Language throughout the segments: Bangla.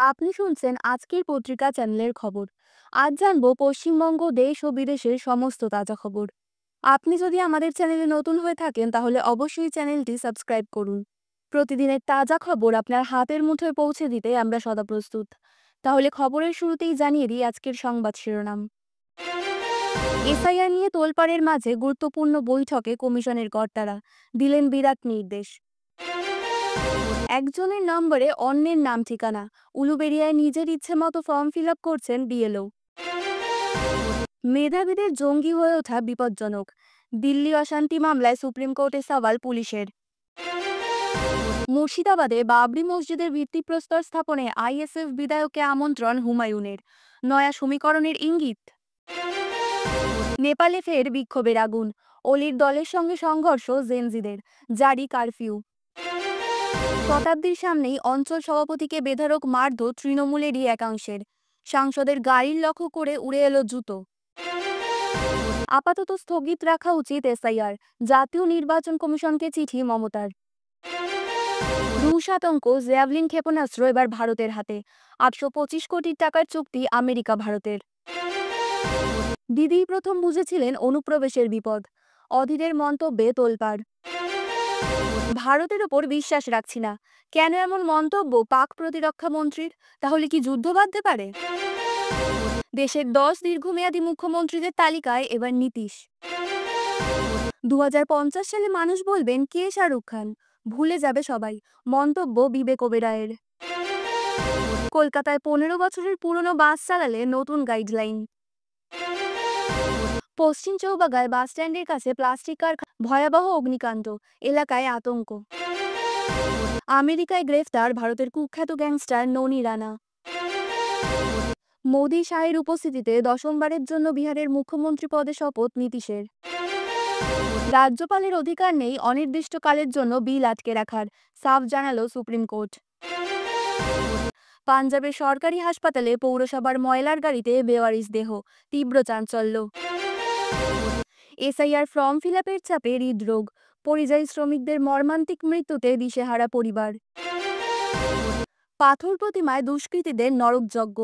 আপনি শুনছেন আজকের পত্রিকা চ্যানেলের খবর। আজ জানবো পশ্চিমবঙ্গ, দেশ ও বিদেশের সমস্ত তাজা খবর। আপনি যদি আমাদের চ্যানেলে নতুন হয়ে থাকেন তাহলে অবশ্যই চ্যানেলটি সাবস্ক্রাইব করুন। প্রতিদিনের তাজা খবর আপনার হাতের মুঠোয় পৌঁছে দিতে আমরা সদা প্রস্তুত। তাহলে খবরের শুরুতেই জানিয়ে দিই আজকের সংবাদ শিরোনাম। এসআইআর নিয়ে তোলপাড়ের মাঝে গুরুত্বপূর্ণ বৈঠকে কমিশনের কর্তারা দিলেন বিরাট নির্দেশ। একজনের নম্বরে অন্যের নাম ঠিকানা, উলুবেড়িয়ায় নিজের ইচ্ছে মতো ফর্ম ফিল আপ করছেন বিএলও। মেধাবীদের জঙ্গি হয়ে ওঠা বিপজ্জনক, দিল্লি অশান্তি মামলায় সুপ্রিম কোর্টে সওয়াল পুলিশের। মুর্শিদাবাদে বাবরি মসজিদের ভিত্তিপ্রস্তর স্থাপনে আইএসএফ বিধায়ককে আমন্ত্রণ হুমায়ুনের, নয়া সমীকরণের ইঙ্গিত। নেপালে ফের বিক্ষোভের আগুন, অলির দলের সঙ্গে সংঘর্ষ জেনজিদের, জারি কারফিউ। শতাব্দীর সামনেই অঞ্চল সভাপতিকে বেধড়ক মারধর তৃণমূলেরই একাংশের, সাংসদের গাড়ির লক্ষ্য করে উড়ে এলো জুতো। আপাতত স্থগিত রাখা উচিত এসআইআর, জাতীয় নির্বাচন কমিশনকে চিঠি মমতার। রুশ আতঙ্ক, জ্যাভলিন ক্ষেপণাস্ত্র এবার ভারতের হাতে, 825 কোটি টাকার চুক্তি আমেরিকা ভারতের। দিদি প্রথম বুঝেছিলেন অনুপ্রবেশের বিপদ, অধীরের মন্তব্যে তোলপাড়। ভারতের ওপর বিশ্বাস রাখছি না, কেন এমন মন্তব্য পাক প্রতিরক্ষা মন্ত্রীর? তাহলে কি যুদ্ধ বাঁধতে পারে? দেশের 10 দীর্ঘমেয়াদী মুখ্যমন্ত্রীদের তালিকায় এবার নীতীশ। 2050 সালে মানুষ বলবেন কে শাহরুখ খান, ভুলে যাবে সবাই, মন্তব্য বিবেক ওবেরয়ের। কলকাতায় 15 বছরের পুরনো বাস চালালে নতুন গাইডলাইন। পশ্চিম চৌবাগায় বাস স্ট্যান্ডের কাছে প্লাস্টিক কারখানা, ভয়াবহ অগ্নিকাণ্ড, এলাকায় আতঙ্ক। আমেরিকায় গ্রেফতার ভারতের কুখ্যাত গ্যাংস্টার ননি রানা। মোদি শাহের উপস্থিতিতে দশমবারের জন্য বিহারের মুখ্যমন্ত্রী পদে শপথ নীতীশের। রাজ্যপালের অধিকার নেই অনির্দিষ্টকালের জন্য বিল আটকে রাখার, সাফ জানালো সুপ্রিম কোর্ট। পাঞ্জাবের সরকারি হাসপাতালে পৌরসভার ময়লার গাড়িতে বেওয়ারিশ দেহ, তীব্র চাঞ্চল্য। এসআইআর ফর্ম ফিল আপের চাপে হৃদরোগ, পরিযায়ী শ্রমিকদের মর্মান্তিক মৃত্যুতে দিশেহারা পরিবার। পাথর প্রতিমায় দুষ্কৃতীদের নরকযজ্ঞ,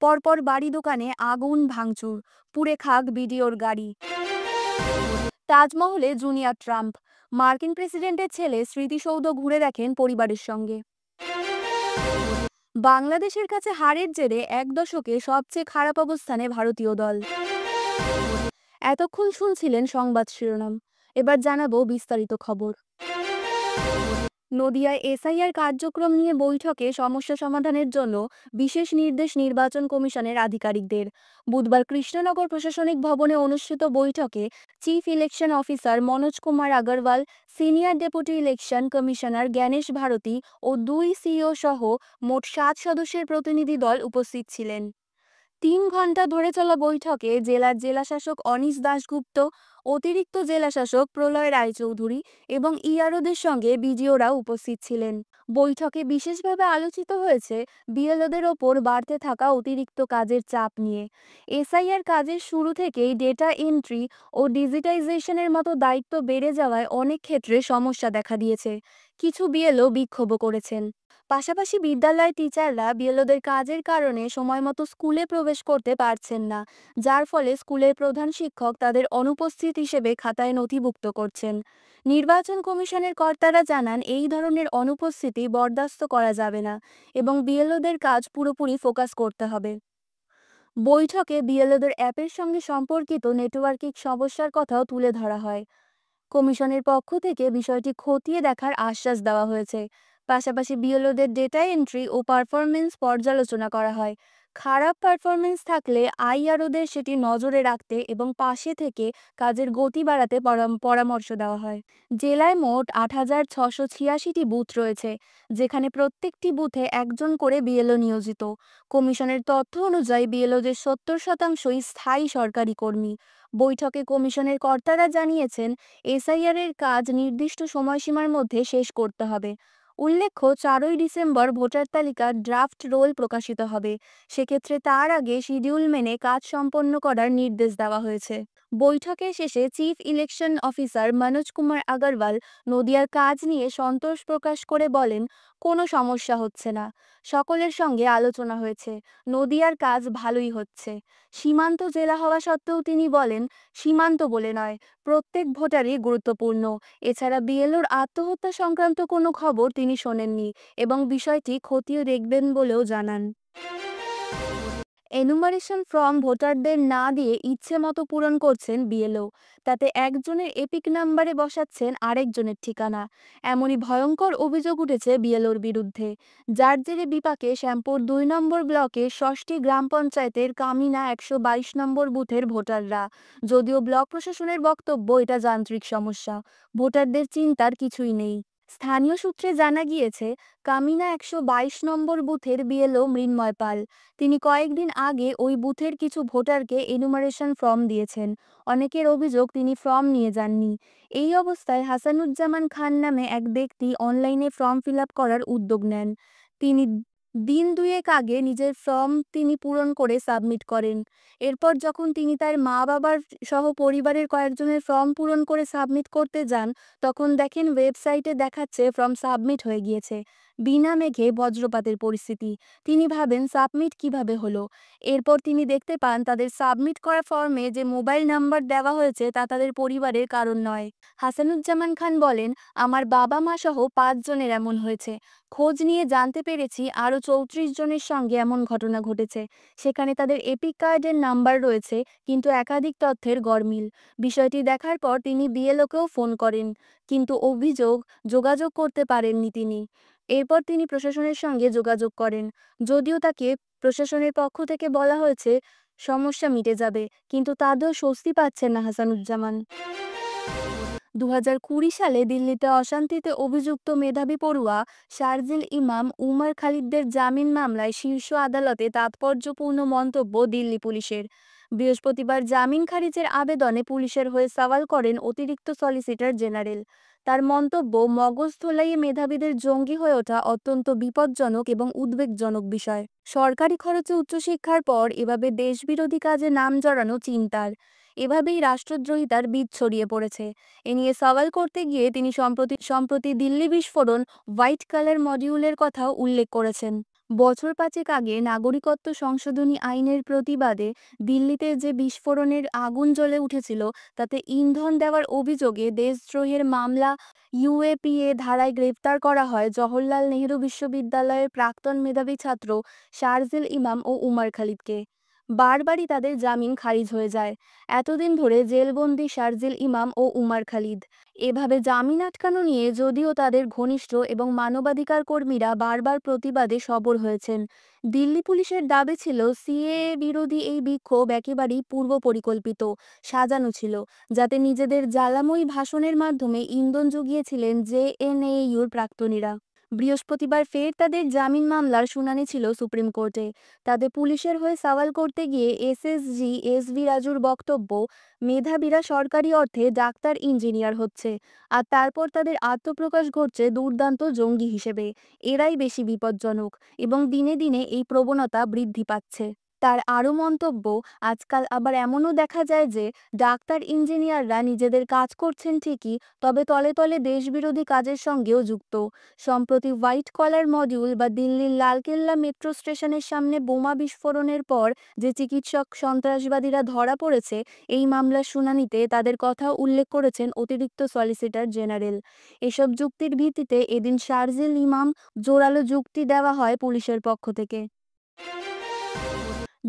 পরপর বাড়ি দোকানে আগুন ভাঙচুর, পুড়ে খাক বিডিওর গাড়ি। তাজমহলে জুনিয়র ট্রাম্প, মার্কিন প্রেসিডেন্টের ছেলে স্মৃতিসৌধ ঘুরে দেখেন পরিবারের সঙ্গে। বাংলাদেশের কাছে হারের জেরে এক দশকে সবচেয়ে খারাপ অবস্থানে ভারতীয় দল। এতক্ষণ শুনছিলেন সংবাদ শিরোনাম, এবার জানাবো বিস্তারিত খবর। নদিয়ায় এসআইআর কার্যক্রম নিয়ে বৈঠকে সমস্যা সমাধানের জন্য বিশেষ নির্দেশ নির্বাচন কমিশনের আধিকারিকদের। বুধবার কৃষ্ণনগর প্রশাসনিক ভবনে অনুষ্ঠিত বৈঠকে chief election officer Manoj Kumar Agarwal, senior deputy election commissioner Gyanesh Bharti ও 2 সিইও সহ মোট 7 সদস্যের প্রতিনিধি দল উপস্থিত ছিলেন। 3 ঘণ্টা ধরে চলা বৈঠকে জেলার জেলাশাসক অনিশ দাশগুপ্ত, অতিরিক্ত জেলাশাসক প্রলয় রায়চৌধুরী এবং ইআরওদের সঙ্গে বিডিওরা উপস্থিত ছিলেন। বৈঠকে বিশেষভাবে আলোচিত হয়েছে বিএলওদের ওপর বাড়তে থাকা অতিরিক্ত কাজের চাপ নিয়ে। এসআইআর কাজের শুরু থেকেই ডেটা এন্ট্রি ও ডিজিটাইজেশনের মতো দায়িত্ব বেড়ে যাওয়ায় অনেক ক্ষেত্রে সমস্যা দেখা দিয়েছে। কিছু বিএলও বিক্ষোভও করেছেন। পাশাপাশি বিদ্যালয় টিচাররা বিএলওদের কাজের কারণে সময়মতো স্কুলে প্রবেশ করতে পারছেন না, যার ফলে স্কুলের প্রধান শিক্ষক তাদের অনুপস্থিত হিসেবে খাতায় নথিভুক্ত করছেন। নির্বাচন কমিশনের কর্তারা জানান এই ধরনের অনুপস্থিতি বরদাস্ত করা যাবে না এবং বিএলওদের কাজ পুরোপুরি ফোকাস করতে হবে। বৈঠকে বিএলওদের অ্যাপের সঙ্গে সম্পর্কিত নেটওয়ার্কিং সমস্যার কথাও তুলে ধরা হয়। কমিশনের পক্ষ থেকে বিষয়টি খতিয়ে দেখার আশ্বাস দেওয়া হয়েছে। পাশাপাশি বিএলওদের ডেটা এন্ট্রি ও পারফরমেন্স পর্যালোচনা করা হয়। খারাপ পারফরমেন্স থাকলে আইআরওদের সেটি নজরে রাখতে এবং পাশে থেকে কাজের গতি বাড়াতে পরামর্শ দেওয়া হয়। জেলায় মোট 8,686টি বুথ রয়েছে, যেখানে প্রত্যেকটি বুথে একজন করে বিএলও নিয়োজিত। কমিশনের তথ্য অনুযায়ী বিএলওদের 70% স্থায়ী সরকারি কর্মী। বৈঠকে কমিশনের কর্তারা জানিয়েছেন এসআইআর এর কাজ নির্দিষ্ট সময়সীমার মধ্যে শেষ করতে হবে। উল্লেখ্য, 4ই ডিসেম্বর ভোটার তালিকার ড্রাফট রোল প্রকাশিত হবে। সেক্ষেত্রে তার আগে শিডিউল মেনে কাজ সম্পন্ন করার নির্দেশ দেওয়া হয়েছে। বৈঠকে শেষে chief election officer Manoj Kumar Agarwal নদিয়ার কাজ নিয়ে সন্তোষ প্রকাশ করে বলেন, কোনো সমস্যা হচ্ছে না, সকলের সঙ্গে আলোচনা হয়েছে, নদিয়ার কাজ ভালোই হচ্ছে। সীমান্ত জেলা হওয়া সত্ত্বেও তিনি বলেন, সীমান্ত বলে নয়, প্রত্যেক ভোটারই গুরুত্বপূর্ণ। এছাড়া বিএলওর আত্মহত্যা সংক্রান্ত কোনো খবর তিনি শোনেননি এবং বিষয়টি খতিয়ে দেখবেন বলেও জানান। এনুমারেশন ফর্ম ভোটারদের না দিয়ে ইচ্ছে মতো পূরণ করছেন বিএলও, তাতে একজনের এপিক নাম্বারে বসাচ্ছেন আরেকজনের ঠিকানা। এমনই ভয়ঙ্কর অভিযোগ উঠেছে বিএলওর বিরুদ্ধে, যার জেরে বিপাকে শ্যামপুর 2 নম্বর ব্লকের 6টি গ্রাম পঞ্চায়েতের কামিনা 122 নম্বর বুথের ভোটাররা। যদিও ব্লক প্রশাসনের বক্তব্য এটা যান্ত্রিক সমস্যা, ভোটারদের চিন্তার কিছুই নেই। স্থানীয় সূত্রে জানা গিয়েছে, কামিনা 122 নম্বর বুথের বিএলও মৃন্ময় পাল, তিনি কয়েকদিন আগে ওই বুথের কিছু ভোটারকে এনুমারেশন ফর্ম দিয়েছেন। অনেকের অভিযোগ তিনি ফর্ম নিয়ে যাননি। এই অবস্থায় হাসানুজ্জামান খান নামে এক ব্যক্তি অনলাইনে ফর্ম ফিল আপ করার উদ্যোগ নেন। তিনি দিন দুয়েক আগে নিজের ফর্ম তিনি পূরণ করে সাবমিট করেন। এরপর যখন তিনি তার মা বাবার সহ পরিবারের কয়েকজনের ফর্ম পূরণ করে সাবমিট করতে যান, তখন দেখেন ওয়েবসাইটে দেখাচ্ছে ফর্ম সাবমিট হয়ে গিয়েছে। বিনা মেঘে বজ্রপাতের পরিস্থিতি। তিনি ভাবেন সাবমিট কিভাবে হলো। এরপর তিনি দেখতে পান তাদের সাবমিট করা ফর্মে যে মোবাইল নাম্বার দেওয়া হয়েছে তা তাদের পরিবারের কারণ নয়। হাসানুজ্জামান খান বলেন, আমার বাবা মা সহ 5 জনের এমন হয়েছে। খোঁজ নিয়ে জানতে পেরেছি আরও 34 জনের সঙ্গে এমন ঘটনা ঘটেছে। সেখানে তাদের এপিক কার্ডের নাম্বার রয়েছে, কিন্তু একাধিক তথ্যের গরমিল। বিষয়টি দেখার পর তিনি বিএলওকেও ফোন করেন, কিন্তু যোগাযোগ করতে পারেননি তিনি। এরপর তিনি প্রশাসনের সঙ্গে যোগাযোগ করেন, যদিও তাকে প্রশাসনের পক্ষ থেকে বলা হয়েছে সমস্যা মিটে যাবে, কিন্তু তাতেও স্বস্তি পাচ্ছেন না হাসানুজ্জামান। 2020 সালে দিল্লিতে অশান্তিতে অভিযুক্ত মেধাবী পড়ুয়া শারজিল ইমাম উমর খালিদদের জামিন মামলায় শীর্ষ আদালতে তাৎপর্যপূর্ণ মন্তব্য দিল্লি পুলিশের। বৃহস্পতিবার জামিন খারিজের আবেদনে পুলিশের হয়ে সওয়াল করেন অতিরিক্ত সলিসিটর জেনারেল। তার মন্তব্য, মগজ ধোলাইয়ে মেধাবীদের জঙ্গি হয়ে ওঠা অত্যন্ত বিপজ্জনক এবং উদ্বেগজনক বিষয়। সরকারি খরচে উচ্চশিক্ষার পর এভাবে দেশবিরোধী কাজে নাম জড়ানো চিন্তার। এভাবেই রাষ্ট্রদ্রোহিতার বীজ ছড়িয়ে পড়েছে। এ নিয়ে সওয়াল করতে গিয়ে তিনি সম্প্রতি দিল্লি বিস্ফোরণ হোয়াইট কালার মডিউলের কথাও উল্লেখ করেছেন। বছর 5 আগে নাগরিকত্ব সংশোধনী আইনের প্রতিবাদে দিল্লিতে যে বিস্ফোরণের আগুন জ্বলে উঠেছিল, তাতে ইন্ধন দেওয়ার অভিযোগে দেশদ্রোহের মামলা ইউএপিএ ধারায় গ্রেপ্তার করা হয় জওহরলাল নেহরু বিশ্ববিদ্যালয়ের প্রাক্তন মেধাবী ছাত্র শারজিল ইমাম ও উমর খালিদকে। বারবারই তাদের জামিন খারিজ হয়ে যায়। এতদিন ধরে জেলবন্দি শারজিল ইমাম ও উমর খালিদ। এভাবে জামিন আটকানো নিয়ে যদিও তাদের ঘনিষ্ঠ এবং মানবাধিকার কর্মীরা বারবার প্রতিবাদে সরব হয়েছেন। দিল্লি পুলিশের দাবি ছিল সিএএ বিরোধী এই বিক্ষোভ একেবারেই পূর্ব পরিকল্পিত, সাজানো ছিল, যাতে নিজেদের জ্বালাময়ী ভাষণের মাধ্যমে ইন্ধন জুগিয়েছিলেন জেএনইউর প্রাক্তনীরা। বৃহস্পতিবার ফের তাদের জামিন মামলার শুনানি ছিল সুপ্রিম কোর্টে। তাদের পুলিশের হয়ে সওয়াল করতে গিয়ে এসএসজি এসভি রাজুর বক্তব্য, মেধাবীরা সরকারি অর্থে ডাক্তার ইঞ্জিনিয়ার হচ্ছে, আর তারপর তাদের আত্মপ্রকাশ ঘটছে দুর্দান্ত জঙ্গি হিসেবে। এরাই বেশি বিপজ্জনক এবং দিনে দিনে এই প্রবণতা বৃদ্ধি পাচ্ছে। তার আরও মন্তব্য, আজকাল আবার এমনও দেখা যায় যে ডাক্তার ইঞ্জিনিয়াররা নিজেদের কাজ করছেন ঠিকই, তবে তলে তলে দেশবিরোধী কাজের সঙ্গেও যুক্ত। সম্প্রতি হোয়াইট কলার মডিউল বা দিল্লির লালকেল্লা মেট্রো স্টেশনের সামনে বোমা বিস্ফোরণের পর যে চিকিৎসক সন্ত্রাসবাদীরা ধরা পড়েছে, এই মামলার শুনানিতে তাদের কথাও উল্লেখ করেছেন অতিরিক্ত সলিসিটর জেনারেল। এসব যুক্তির ভিত্তিতে এদিন শারজিল ইমাম জোরালো যুক্তি দেওয়া হয় পুলিশের পক্ষ থেকে।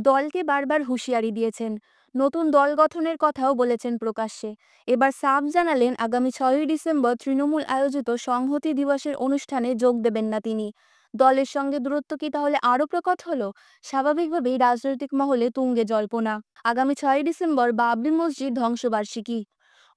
দলকে বারবার হুঁশিয়ারি দিয়েছেন, নতুন দল গঠনের কথাও বলেছেন প্রকাশ্যে। এবার সাফ জানালেন আগামী 6ই ডিসেম্বর তৃণমূল আয়োজিত সংহতি দিবসের অনুষ্ঠানে যোগ দেবেন না তিনি। দলের সঙ্গে দূরত্ব কি তাহলে আরও প্রকট হলো? স্বাভাবিকভাবেই রাজনৈতিক মহলে তুঙ্গে জল্পনা। আগামী 6ই ডিসেম্বর বাবরি মসজিদ ধ্বংসবার্ষিকী।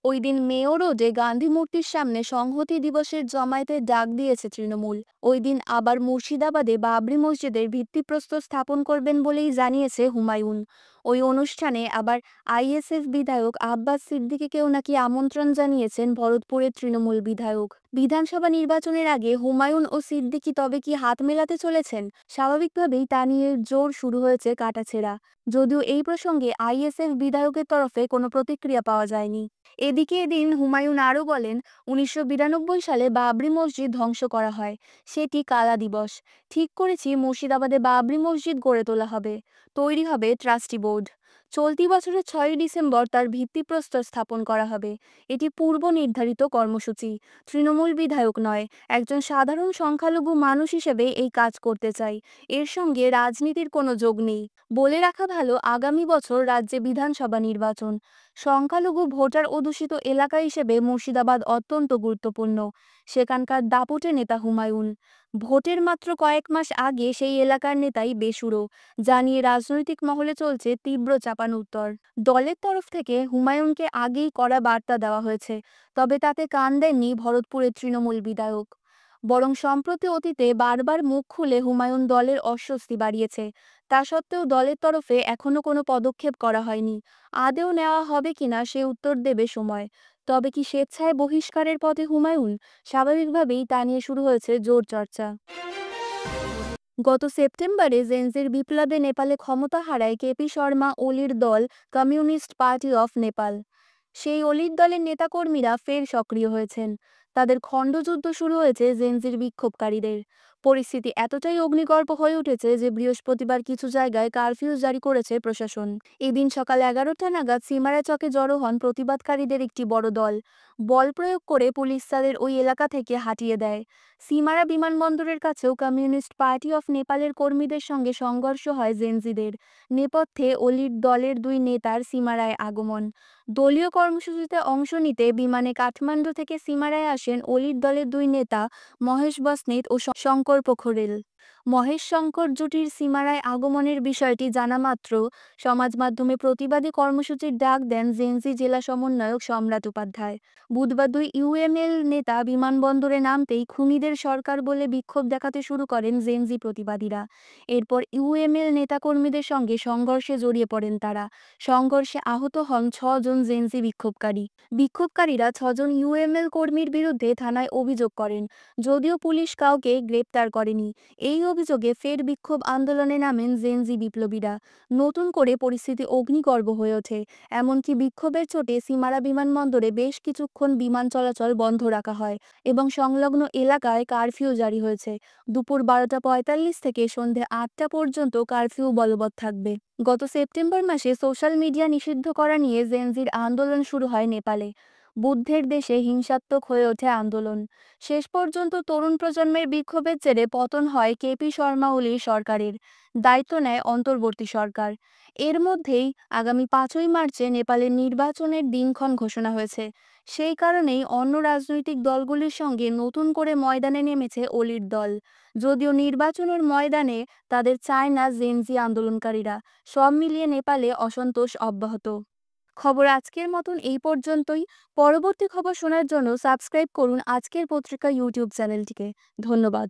ওই দিন মেয়ো রোডে গান্ধী মূর্তির সামনে সংহতি দিবসের জমায়েতের ডাক দিয়েছে তৃণমূল। ওই দিন আবার মুর্শিদাবাদে বাবরি মসজিদের ভিত্তিপ্রস্তর স্থাপন করবেন বলেই জানিয়েছে হুমায়ুন। ওই অনুষ্ঠানে আবার আইএসএফ বিধায়ক আব্বাস সিদ্দিকীকেও নাকি আমন্ত্রণ জানিয়েছেন ভরতপুরের তৃণমূল বিধায়ক। বিধানসভা নির্বাচনের আগে হুমায়ুন ও সিদ্দিকী তবে কি হাত মেলাতে চলেছেন? স্বাভাবিকভাবেই তা নিয়ে জোর শুরু হয়েছে কাটাছেঁড়া। যদিও এই প্রসঙ্গে আইএসএফ বিধায়কের তরফে কোনো প্রতিক্রিয়া পাওয়া যায়নি। এদিকে এদিন হুমায়ুন আরও বলেন, ১৯৯২ সালে বাবরি মসজিদ ধ্বংস করা হয়, সেটি কালা দিবস। ঠিক করেছি মুর্শিদাবাদে বাবরি মসজিদ গড়ে তোলা হবে, তৈরি হবে ট্রাস্টি বোর্ড। চলতি বছরের ৬ই ডিসেম্বর তার ভিত্তিপ্রস্তর স্থাপন করা হবে। এটি পূর্ব নির্ধারিত কর্মসূচি। তৃণমূল বিধায়ক নয়, একজন সাধারণ সংখ্যালঘু মানুষ হিসেবে এই কাজ করতে চাই। এর সঙ্গে রাজনীতির কোনো যোগ নেই। বলে রাখা ভালো, আগামী বছর রাজ্যে বিধানসভা নির্বাচন। সংখ্যালঘু ভোটার অধ্যুষিত এলাকা হিসেবে মুর্শিদাবাদ অত্যন্ত গুরুত্বপূর্ণ। সেখানকার দাপুটে নেতা হুমায়ুন। ভোটের মাত্র কয়েক মাস আগে সেই এলাকার নেতাই বেসুরো, যা নিয়ে রাজনৈতিক মহলে চলছে তীব্র চাপানোউত্তর। দলের তরফ থেকে হুমায়ুনকে আগেই কড়া বার্তা দেওয়া হয়েছে, তবে তাতে কান দেননি ভরতপুরের তৃণমূল বিধায়ক। বরং সম্প্রতি অতীতে বারবার মুখ খুলে হুমায়ুন দলের অস্বস্তি বাড়িয়েছে। তা সত্ত্বেও দলের তরফে এখনো কোনো পদক্ষেপ করা হয়নি। আদৌ নেওয়া হবে কিনা সে উত্তর দেবে সময়। তবে কি স্বেচ্ছায় বহিষ্কারের পথে হুমায়ুন? স্বাভাবিকভাবেই তা নিয়ে শুরু হয়েছে জোর চর্চা। গত সেপ্টেম্বরে জেনজির বিপ্লবে নেপালে ক্ষমতা হারায় কেপি শর্মা ওলির দল কমিউনিস্ট পার্টি অফ নেপাল। সেই অলির দলের নেতাকর্মীরা ফের সক্রিয় হয়েছেন। তাদের খণ্ডযুদ্ধ শুরু হয়েছে জেনজির বিক্ষোভকারীদের। পরিস্থিতি এতটাই অগ্নিগর্ভ হয়ে উঠেছে যে বৃহস্পতিবার কিছু জায়গায় কারফিউ জারি করেছে প্রশাসন। এদিন সকাল 11টা নাগাদ সিমারা চকে জড়ো হন প্রতিবাদকারীদের একটি বড় দল। বল প্রয়োগ করে পুলিশ তাদের ওই এলাকা থেকে হাঁটিয়ে দেয়। সিমারা বিমানবন্দরের কাছেও কমিউনিস্ট পার্টি অফ নেপালের কর্মীদের সঙ্গে সংঘর্ষ হয় জেনজিদের। নেপথ্যে অলির দলের দুই নেতার সিমারায় আগমন। দলীয় কর্মসূচিতে অংশ নিতে বিমানে কাঠমান্ডু থেকে সিমারায় আসেন অলির দলের দুই নেতা মহেশ বসনিত ও শঙ্কর পোখরেল। মহেশ শঙ্কর জুটির সিমারায় আগমনের বিষয়টি জানা মাত্র সমাজ মাধ্যমে প্রতিবাদী কর্মসূচির ডাক দেন জেনজি জেলা সমন্বয়ক সম্রাট উপাধ্যায়। বুধবার দুই ইউএমএল নেতা বিমানবন্দরে নামতেই খুনিদের সরকার বলে বিক্ষোভ দেখাতে শুরু করেন জেনজি প্রতিবাদীরা। এরপর ইউএমএল নেতাকর্মীদের সঙ্গে সংঘর্ষে জড়িয়ে পড়েন তারা। সংঘর্ষে আহত হন ৬ জন জেনজি বিক্ষোভকারী। বিক্ষোভকারীরা ৬ জন ইউএমএল কর্মীর বিরুদ্ধে থানায় অভিযোগ করেন, যদিও পুলিশ কাউকে গ্রেপ্তার করেনি। এই অভিযোগে ফের বিক্ষোভ আন্দোলনে নামেন জেনজি বিপ্লবীরা। নতুন করে পরিস্থিতি অগ্নিগর্ভ হয়ে ওঠে। এমনকি বিক্ষোভের চোটে সিমারা বিমানবন্দরে বেশ কিছুক্ষণ বিমান চলাচল বন্ধ রাখা হয় এবং সংলগ্ন এলাকায় কারফিউ জারি হয়েছে। দুপুর ১২টা ৪৫ থেকে সন্ধে ৮টা পর্যন্ত কারফিউ বলবৎ থাকবে। গত সেপ্টেম্বর মাসে সোশ্যাল মিডিয়া নিষিদ্ধ করা নিয়ে জেনজির আন্দোলন শুরু হয় নেপালে। বুদ্ধের দেশে হিংসাত্মক হয়ে ওঠে আন্দোলন। শেষ পর্যন্ত তরুণ প্রজন্মের বিক্ষোভের জেরে পতন হয় কেপি শর্মা ওলির সরকারের। দায়িত্ব নেয় অন্তর্বর্তী সরকার। এর মধ্যেই আগামী ৫ই মার্চে নেপালের নির্বাচনের দিনক্ষণ ঘোষণা হয়েছে। সেই কারণেই অন্য রাজনৈতিক দলগুলির সঙ্গে নতুন করে ময়দানে নেমেছে অলির দল। যদিও নির্বাচনের ময়দানে তাদের চায় না জেনজি আন্দোলনকারীরা। সব মিলিয়ে নেপালে অসন্তোষ অব্যাহত। খবর আজকের মতন এই পর্যন্তই। পরবর্তী খবর শোনার জন্য সাবস্ক্রাইব করুন আজকের পত্রিকা ইউটিউব চ্যানেলটিকে। ধন্যবাদ।